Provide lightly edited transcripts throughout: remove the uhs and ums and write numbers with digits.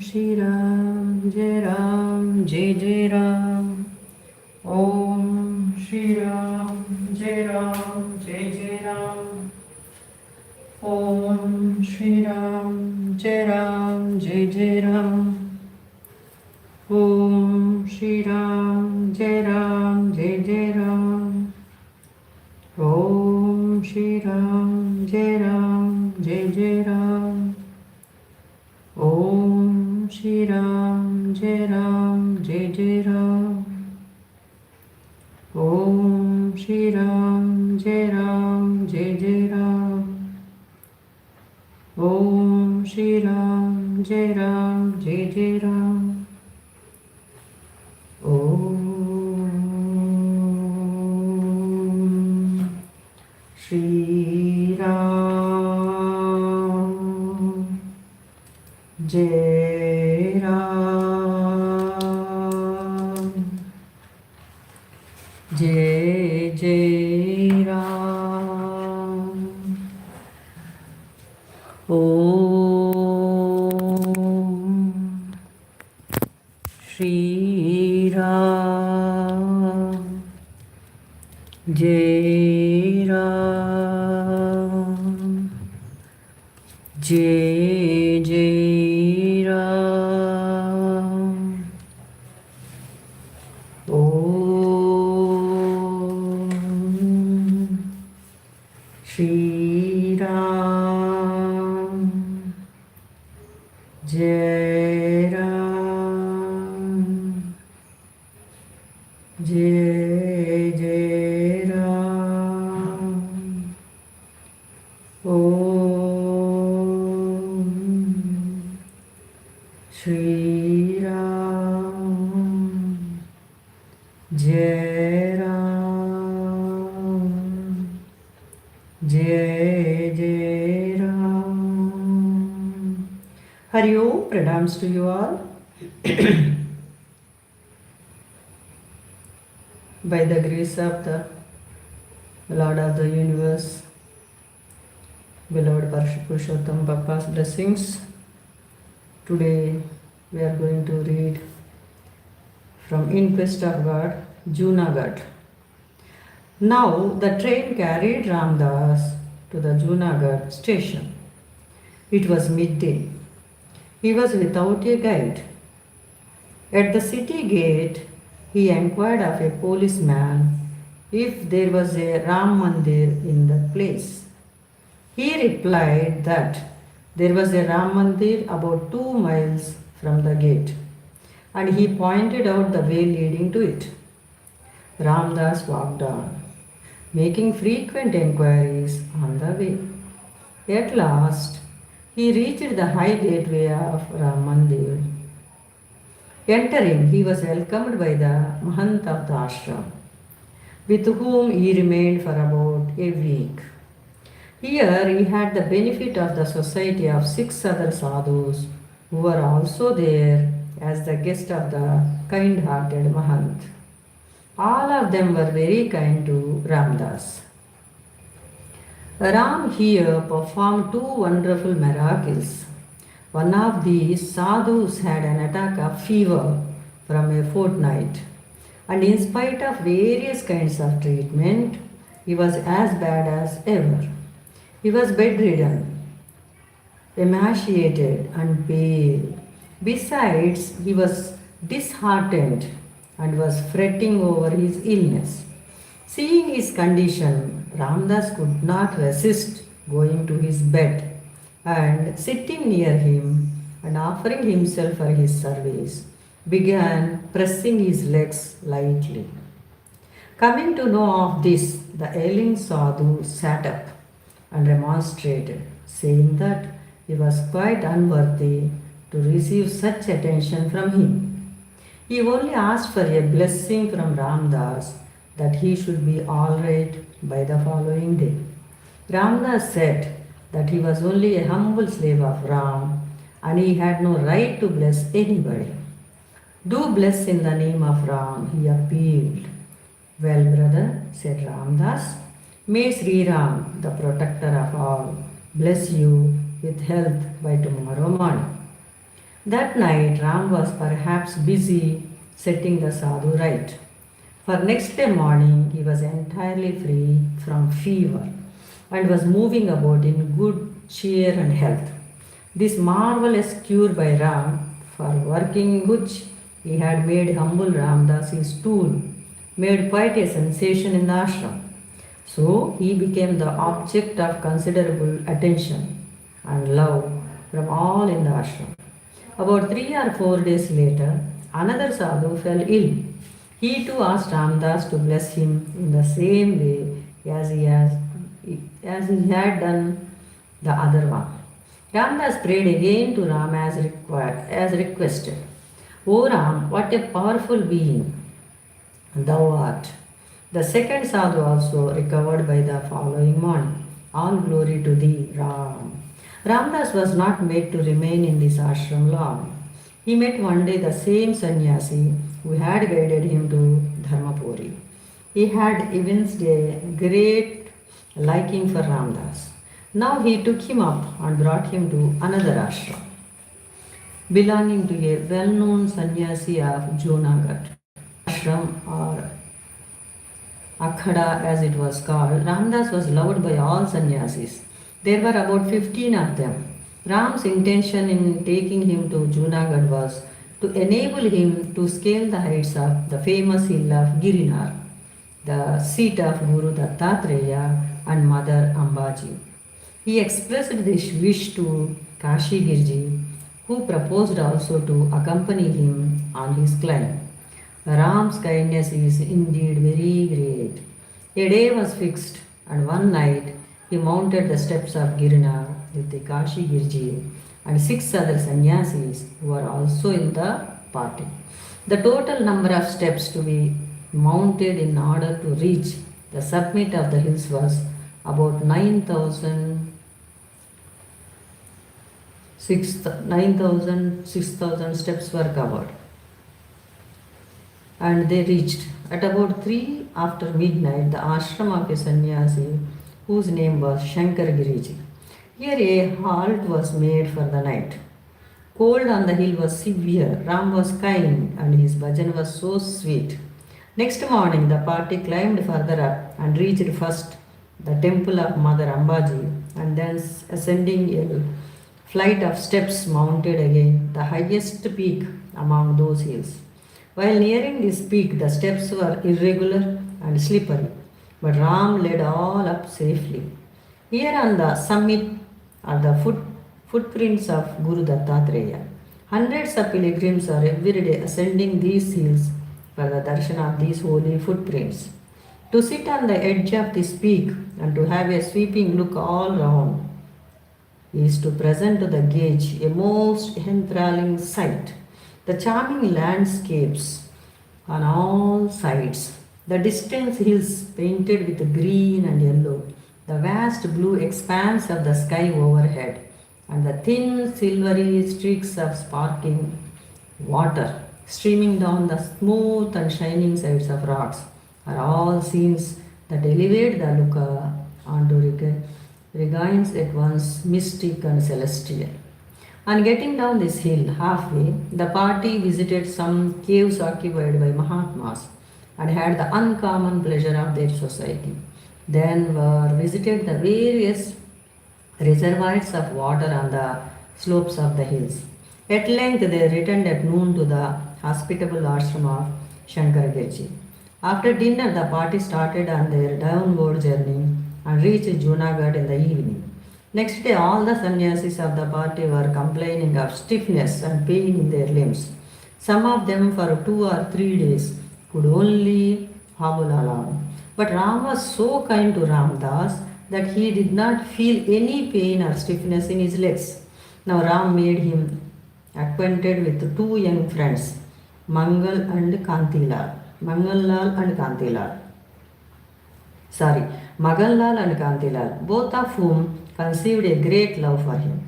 Shri Ram, Jai Jai Ram. Om Shri Ram, Jai Jai Ram. Om Shri Ram, Jai Jai Ram. Om Shri Ram, Jai Jai Ram. Om Shri Ram, Jai Jai Ram. Om Shri Ram, Jai Jai Ram. Om Shri Ram, Jai Jai Ram. Om Shri Ram, Jai Jai Ram. Om Shri Ram, Jai Ram, Jai Jai Ram. Om Shri Ram, Jai Ram, Jai Jai Ram. Om Shri Ram, Jai Ram, Jai Jai Ram. Om Shri Ram, Jai Ram, Jai Jai Ram. Hari Om, pranams to you all. By the grace of the Lord of the universe, beloved Purushottam Papa's blessings, today we are going to read from In Quest of God, Junagadh. Now the train carried Ramdas to the Junagadh station. It was midday. He was without a guide. At the city gate, he inquired of a policeman if there was a Ram Mandir in the place. He replied that there was a Ram Mandir about 2 miles from the gate, and he pointed out the way leading to it. Ramdas walked on, making frequent inquiries on the way. At last, he reached the high gateway of Ram Mandir. Entering, he was welcomed by the Mahant of the ashram, with whom he remained for about a week. Here he had the benefit of the society of 6 other sadhus who were also there as the guest of the kind-hearted Mahant. All of them were very kind to Ramdas. Ram here performed 2 wonderful miracles. One of these sadhus had an attack of fever from a fortnight, and in spite of various kinds of treatment, he was as bad as ever. He was bedridden, emaciated and pale. Besides, he was disheartened and was fretting over his illness. Seeing his condition, Ramdas could not resist going to his bed and sitting near him and offering himself for his service, began pressing his legs lightly. Coming to know of this, the ailing sadhu sat up and remonstrated, saying that he was quite unworthy to receive such attention from him. He only asked for a blessing from Ramdas that he should be all right by the following day. Ramdas said that he was only a humble slave of Ram and he had no right to bless anybody. Do bless in the name of Ram, he appealed. Well, brother, said Ramdas, may Sri Ram, the protector of all, bless you with health by tomorrow morning. That night, Ram was perhaps busy setting the sadhu right. For next day morning, he was entirely free from fever and was moving about in good cheer and health. This marvelous cure by Ram, for working which he had made humble Ramdas his tool, made quite a sensation in the ashram. So he became the object of considerable attention and love from all in the ashram. About 3 or 4 days later, another sadhu fell ill. He too asked Ramdas to bless him in the same way as he had done the other one. Ramdas prayed again to Ram as requested. O Ram, what a powerful being thou art. The second sadhu also recovered by the following morning. All glory to thee, Ram. Ramdas was not made to remain in this ashram long. He met one day the same sannyasi who had guided him to Dharmapuri. He had evinced a great liking for Ramdas. Now he took him up and brought him to another ashram belonging to a well-known sannyasi of Junagadh. Ashram or Akhada as it was called, Ramdas was loved by all sannyasis. There were about 15 of them. Ram's intention in taking him to Junagadh was to enable him to scale the heights of the famous hill of Girinar, the seat of Guru Dattatreya and Mother Ambaji. He expressed this wish to Kashi Girji, who proposed also to accompany him on his climb. Ram's kindness is indeed very great. A day was fixed, and one night he mounted the steps of Girinar with the Kashi Girji and 6 other sannyasis who were also in the party. The total number of steps to be mounted in order to reach the summit of the hills was about 9,000 6,000 steps were covered, and they reached at about 3 after midnight the ashram of a sannyasi whose name was Shankar Giriji. Here a halt was made for the night. Cold on the hill was severe. Ram was kind and his bhajan was so sweet. Next morning the party climbed further up and reached first the temple of Mother Ambaji and then ascending a flight of steps mounted again the highest peak among those hills. While nearing this peak, the steps were irregular and slippery, but Ram led all up safely. Here on the summit are the footprints of Guru Dattatreya. Hundreds of pilgrims are every day ascending these hills for the darshan of these holy footprints. To sit on the edge of this peak and to have a sweeping look all round is to present to the gaze a most enthralling sight. The charming landscapes on all sides, the distant hills painted with green and yellow, the vast blue expanse of the sky overhead, and the thin silvery streaks of sparkling water streaming down the smooth and shining sides of rocks are all scenes that elevate the looker onto regions at once mystic and celestial. On getting down this hill halfway, the party visited some caves occupied by Mahatmas and had the uncommon pleasure of their society. Then were visited the various reservoirs of water on the slopes of the hills. At length they returned at noon to the hospitable ashram of Shankaragirji. After dinner the party started on their downward journey and reached Junagadh in the evening. Next day all the sannyasis of the party were complaining of stiffness and pain in their limbs. Some of them for 2 or 3 days could only hobble along. But Ram was so kind to Ramdas that he did not feel any pain or stiffness in his legs. Now Ram made him acquainted with 2 young friends, Mangal and Kantilal. Mangalal and Kantilal. Maganlal and Kantilal, both of whom conceived a great love for him.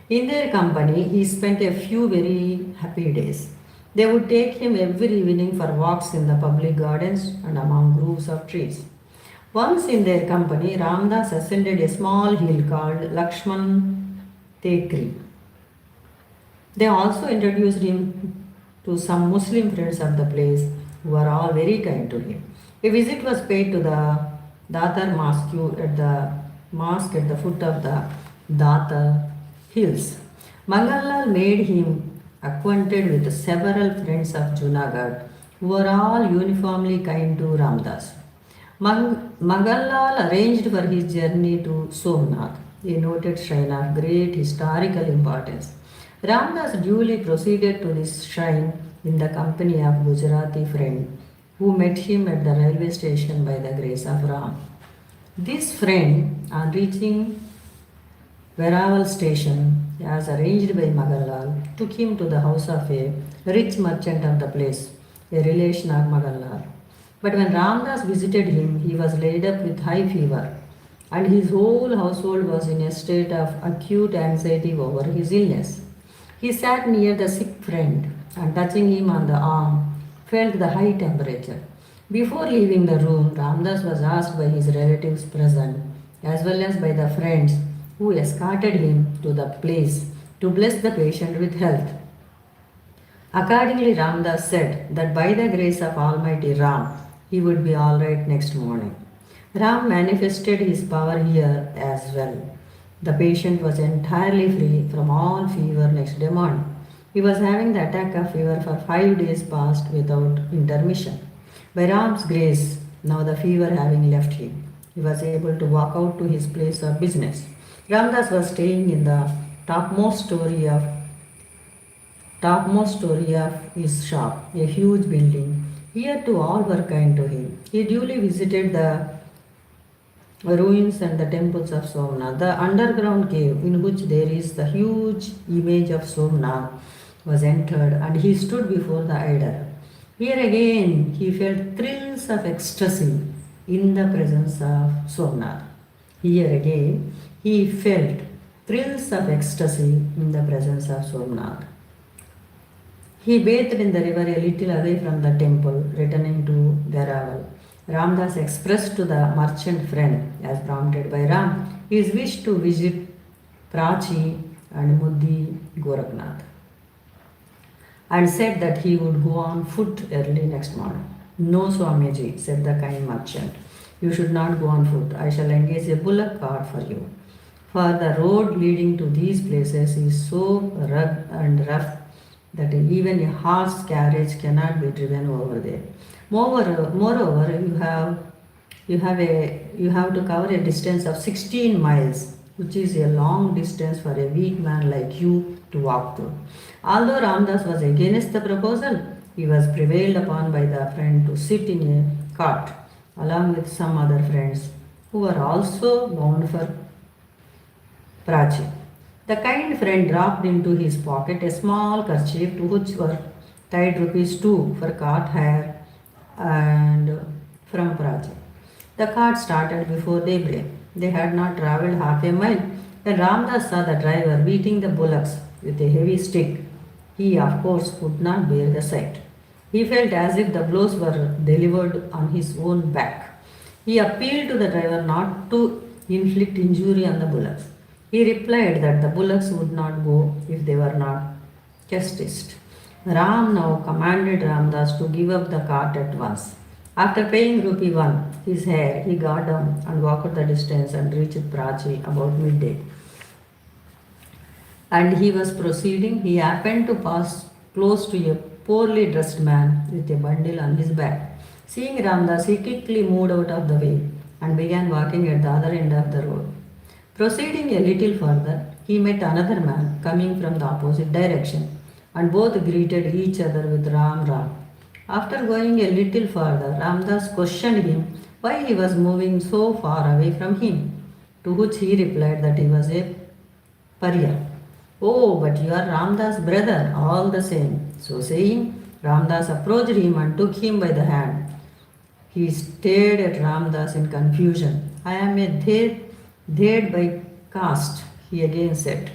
In their company, he spent a few very happy days. They would take him every evening for walks in the public gardens and among groves of trees. Once in their company, Ramdas ascended a small hill called Lakshman Tekri. They also introduced him to some Muslim friends of the place who were all very kind to him. A visit was paid to the Datar mosque at the foot of the Datar hills. Mangalal made him acquainted with several friends of Junagadh who were all uniformly kind to Ramdas. Mangalal arranged for his journey to Somnath, a noted shrine of great historical importance. Ramdas duly proceeded to this shrine in the company of Gujarati friend who met him at the railway station by the grace of Ram. This friend, on reaching Veraval station, as arranged by Magalal, took him to the house of a rich merchant of the place, a relation of Magalal. But when Ramdas visited him, he was laid up with high fever, and his whole household was in a state of acute anxiety over his illness. He sat near the sick friend and, touching him on the arm, felt the high temperature. Before leaving the room, Ramdas was asked by his relatives present, as well as by the friends who escorted him to the place, to bless the patient with health. Accordingly, Ramdas said that by the grace of Almighty Ram, he would be all right next morning. Ram manifested his power here as well. The patient was entirely free from all fever next day morning. He was having the attack of fever for 5 days past without intermission. By Ram's grace, now the fever having left him, he was able to walk out to his place of business. Ramdas was staying in the topmost story of his shop, a huge building. Here too all were kind to him. He duly visited the ruins and the temples of Somnath. The underground cave in which there is the huge image of Somnath was entered, and he stood before the idol. Here again he felt thrills of ecstasy in the presence of Somnath. Here again he felt thrills of ecstasy in the presence of Somnath. He bathed in the river a little away from the temple, returning to Veraval. Ramdas expressed to the merchant friend, as prompted by Ram, his wish to visit Prachi and Muddi Goraknath, and said that he would go on foot early next morning. No, Swamiji, said the kind merchant, you should not go on foot. I shall engage a bullock cart for you. For the road leading to these places is so rugged and rough that even a horse carriage cannot be driven over there. Moreover, you have to cover a distance of 16 miles, which is a long distance for a weak man like you to walk through. Although Ramdas was against the proposal, he was prevailed upon by the friend to sit in a cart along with some other friends who were also bound for Prachi. The kind friend dropped into his pocket a small kerchief to which were tied rupees 2 for cart hire and from Prachi. The cart started before daybreak. They had not travelled half a mile when Ramdas saw the driver beating the bullocks with a heavy stick. He, of course, could not bear the sight. He felt as if the blows were delivered on his own back. He appealed to the driver not to inflict injury on the bullocks. He replied that the bullocks would not go if they were not chastised. Ram now commanded Ramdas to give up the cart at once. After paying rupee 1, his hare, he got down and walked the distance and reached Prachi about midday. And he was proceeding, he happened to pass close to a poorly dressed man with a bundle on his back. Seeing Ramdas, he quickly moved out of the way and began walking at the other end of the road. Proceeding a little further, he met another man coming from the opposite direction, and both greeted each other with Ram Ram. After going a little further, Ramdas questioned him why he was moving so far away from him, to which he replied that he was a pariah. Oh, but you are Ramdas' brother, all the same. So saying, Ramdas approached him and took him by the hand. He stared at Ramdas in confusion. I am a Dhed by caste, he again said.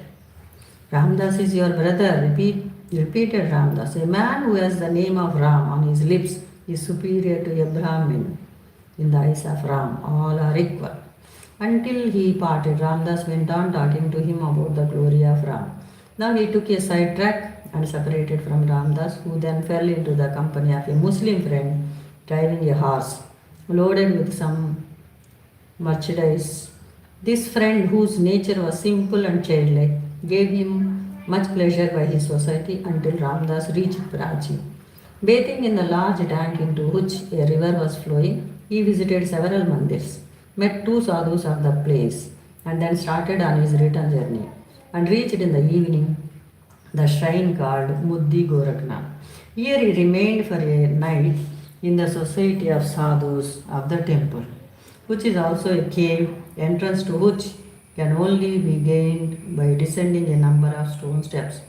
Ramdas is your brother, repeated Ramdas. A man who has the name of Ram on his lips is superior to a Brahmin. In the eyes of Ram, all are equal. Until he parted, Ramdas went on talking to him about the glory of Ram. Now he took a side track and separated from Ramdas, who then fell into the company of a Muslim friend driving a horse loaded with some merchandise. This friend, whose nature was simple and childlike, gave him much pleasure by his society until Ramdas reached Prachi. Bathing in the large tank into which a river was flowing, he visited several mandirs, met two sadhus of the place, and then started on his return journey and reached in the evening the shrine called Muddi Goraknath. Here he remained for a night in the society of sadhus of the temple, which is also a cave, entrance to which can only be gained by descending a number of stone steps.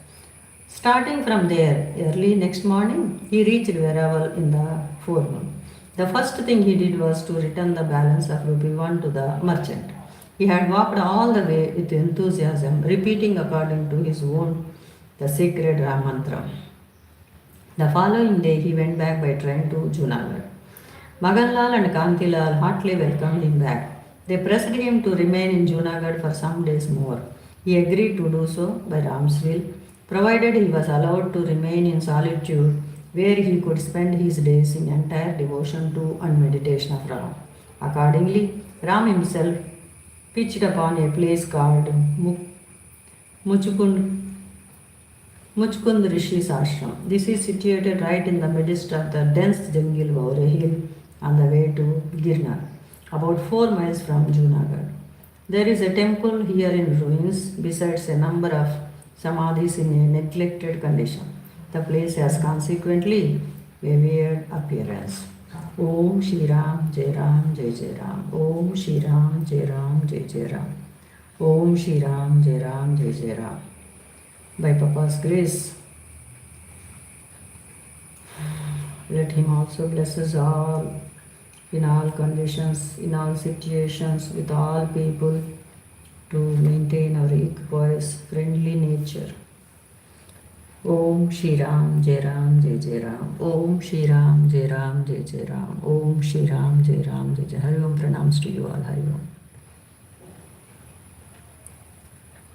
Starting from there, early next morning, he reached Veraval in the forenoon. The first thing he did was to return the balance of rupee 1 to the merchant. He had walked all the way with enthusiasm, repeating according to his own the sacred Ram mantra. The following day, he went back by train to Junagadh. Maganlal and Kantilal heartily welcomed him back. They pressed him to remain in Junagadh for some days more. He agreed to do so by Ram's will, provided he was allowed to remain in solitude where he could spend his days in entire devotion to and meditation of Ram. Accordingly, Ram himself pitched upon a place called Muchukund Muchkund Rishi's ashram. This is situated right in the midst of the dense jungle over a hill on the way to Girnar, about 4 miles from Junagadh. There is a temple here in ruins, besides a number of samadhis in a neglected condition. The place has consequently a weird appearance. Om Shri Ram Jai Ram Jai Jai Ram. Om Shri Ram Jai Ram Jai Jai Ram. Om Shri Ram Jai Ram Jai Jai Ram. By Papa's grace, let him also bless us all in all conditions, in all situations, with all people, to maintain our equipoise, friendly nature. Om Shri Ram Jai Ram Jai Jai Ram. Om Shri Ram Jai Ram Jai Jai Ram. Om Shri Ram Jai Ram Jai Jai. Hari Om, pranams to you all. Hari Om.